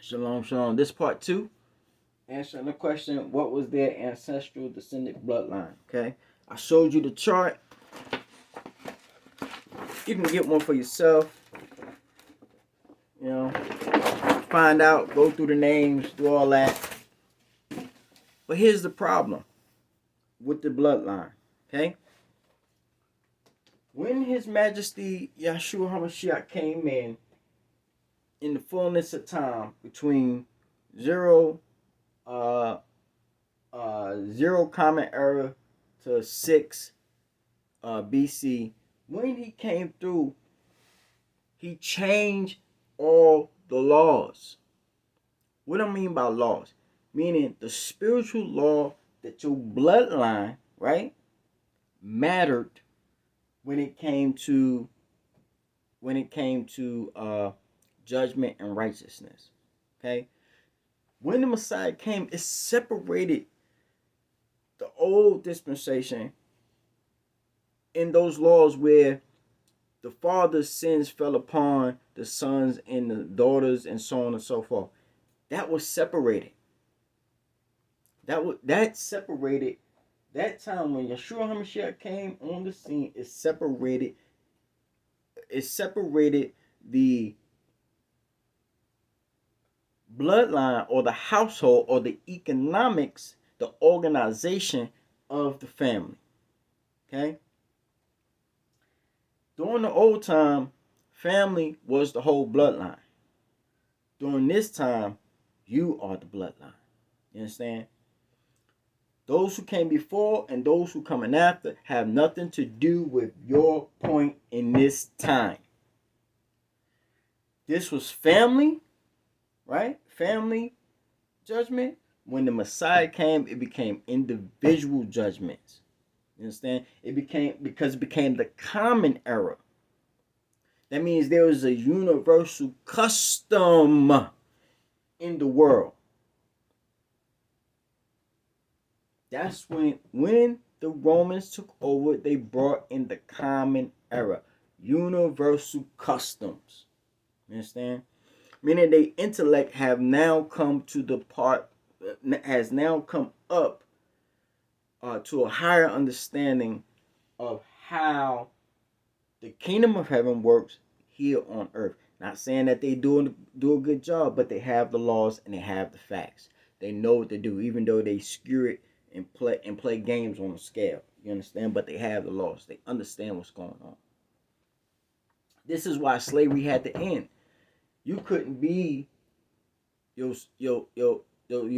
Shalom, shalom. This part 2, answering the question, what was their ancestral descendant bloodline? Okay, I showed you the chart. You can get one for yourself. You know, find out, go through the names, do all that. But here's the problem with the bloodline. Okay, when His Majesty Yahshua HaMashiach came in the fullness of time, between zero common era to 6 BC, when he came through, he changed all the laws. What I mean by laws, meaning the spiritual law that your bloodline, right, mattered when it came to judgment and righteousness. Okay, when the Messiah came, it separated the old dispensation in those laws where the father's sins fell upon the sons and the daughters and so on and so forth. That was separated. That separated that time when Yeshua HaMashiach came on the scene. It separated the bloodline or the household or the economics, the organization of the family. Okay? During the old time, family was the whole bloodline. During this time, you are the bloodline. You understand? Those who came before and those who coming after have nothing to do with your point in this time. This was family, right? Family judgment. When the Messiah came, it became individual judgments. You understand? It became the common era. That means there was a universal custom in the world. That's when the Romans took over, they brought in the common era. Universal customs. You understand? Meaning their intellect has now come up to a higher understanding of how the kingdom of heaven works here on earth. Not saying that they do a good job, but they have the laws and they have the facts. They know what to do, even though they skew it and play games on a scale. You understand? But they have the laws. They understand what's going on. This is why slavery had to end. You couldn't be your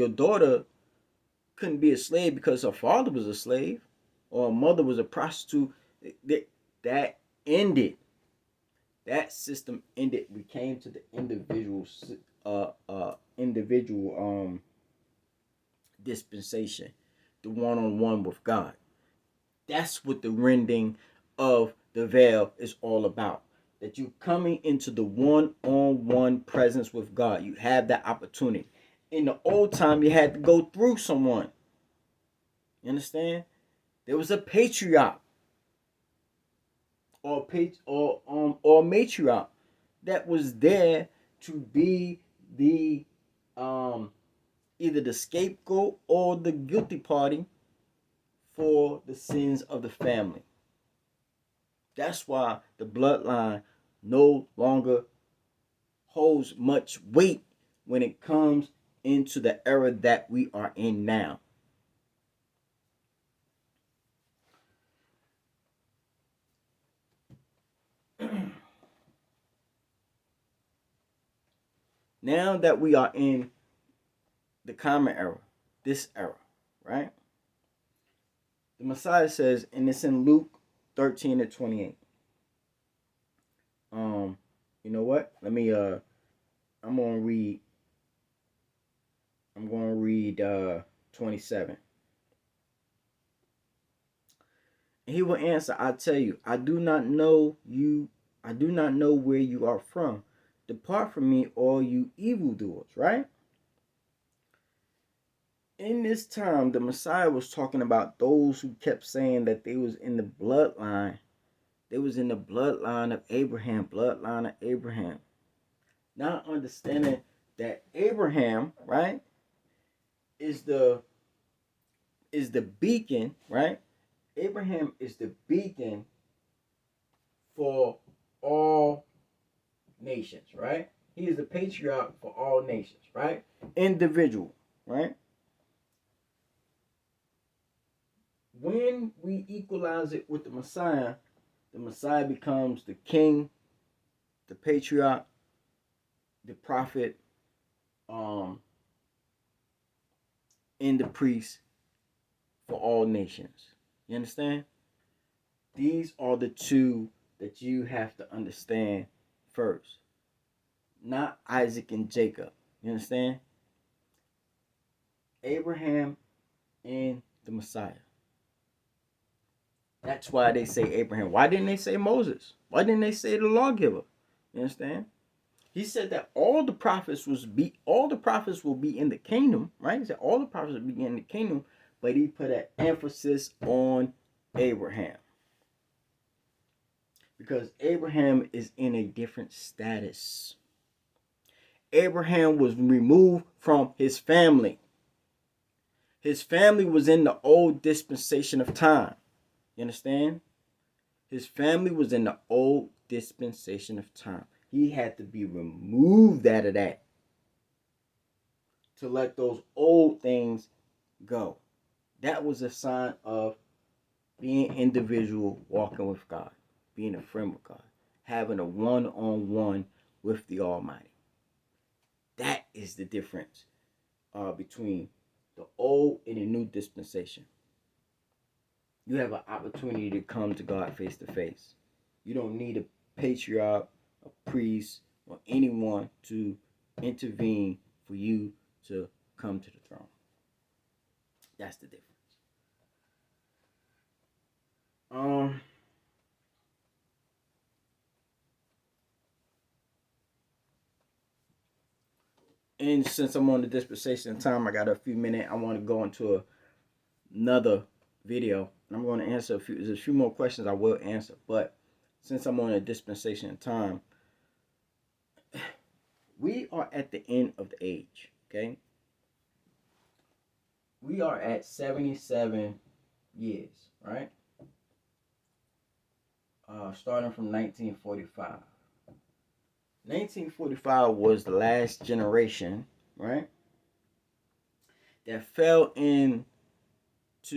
daughter couldn't be a slave because her father was a slave or her mother was a prostitute. That ended. That system ended. We came to the individual dispensation, the one-on-one with God. That's what the rending of the veil is all about. That you're coming into the one-on-one presence with God. You have that opportunity. In the old time, you had to go through someone. You understand? There was a patriarch or matriarch that was there to be the either the scapegoat or the guilty party for the sins of the family. That's why the bloodline no longer holds much weight when it comes into the era that we are in now. Now that we are in the common era, this era, right? The Messiah says, and it's in Luke 13:28. You know what? Let me I'm gonna read 27. And he will answer, I tell you, I do not know where you are from. Depart from me, all you evildoers, right? In this time, the Messiah was talking about those who kept saying that they was in the bloodline. They was in the bloodline of Abraham, Not understanding that Abraham, right, is the beacon, right? Abraham is the beacon for all nations, right? He is the patriarch for all nations, right? Individual, right? When we equalize it with the Messiah becomes the king, the patriarch, the prophet, and the priest for all nations. You understand? These are the two that you have to understand first. Not Isaac and Jacob. You understand? Abraham and the Messiah. That's why they say Abraham. Why didn't they say Moses? Why didn't they say the lawgiver? You understand? He said that all the prophets will be in the kingdom, right? He said all the prophets will be in the kingdom, but he put an emphasis on Abraham. Because Abraham is in a different status. Abraham was removed from his family. His family was in the old dispensation of time. You understand? His family was in the old dispensation of time. He had to be removed out of that to let those old things go. That was a sign of being individual, walking with God, being a friend with God, having a one-on-one with the Almighty. That is the difference between the old and the new dispensation. You have an opportunity to come to God face to face. You don't need a patriarch, a priest, or anyone to intervene for you to come to the throne. That's the difference. And since I'm on the dispensation of time, I got a few minutes. I want to go into another video, and I'm going to answer there's a few more questions I will answer, but since I'm on a dispensation of time, we are at the end of the age, okay? We are at 77 years, right? Starting from 1945. 1945 was the last generation, right, that fell into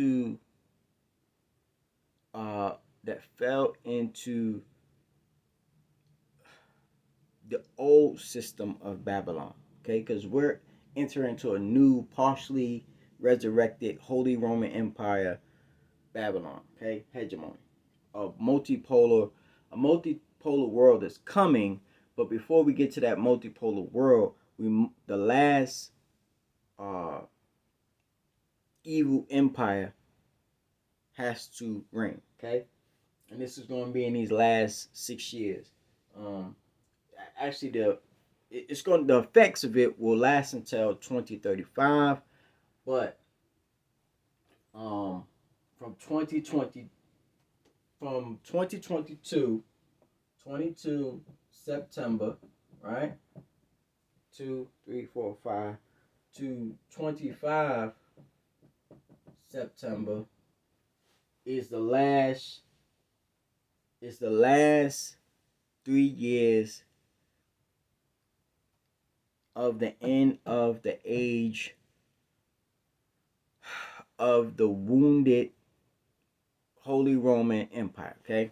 the old system of Babylon, okay? Because we're entering into a new, partially resurrected Holy Roman Empire, Babylon, okay? Hegemony, a multipolar world is coming. But before we get to that multipolar world, the last evil empire has to reign, okay? And this is going to be in these last 6 years. Actually, the effects of it will last until 2035, but from 2022 September, right? 2, 3, 4, 5 to 25 September is the last 3 years of the end of the age of the wounded Holy Roman Empire, okay?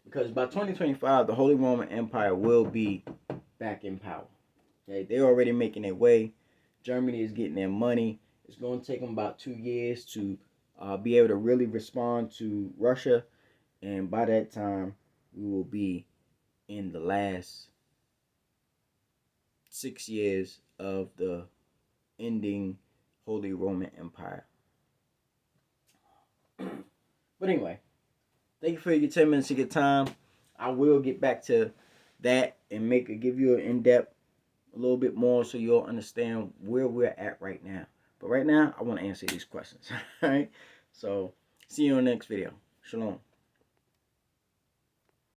Because by 2025, the Holy Roman Empire will be back in power. Okay, they're already making their way. Germany is getting their money. It's going to take them about 2 years to be able to really respond to Russia. And by that time, we will be in the last 6 years of the ending Holy Roman Empire. But anyway, thank you for your 10 minutes of your time. I will get back to that and give you an in-depth a little bit more so you'll understand where we're at right now. But right now, I want to answer these questions. All right? So, see you in the next video. Shalom.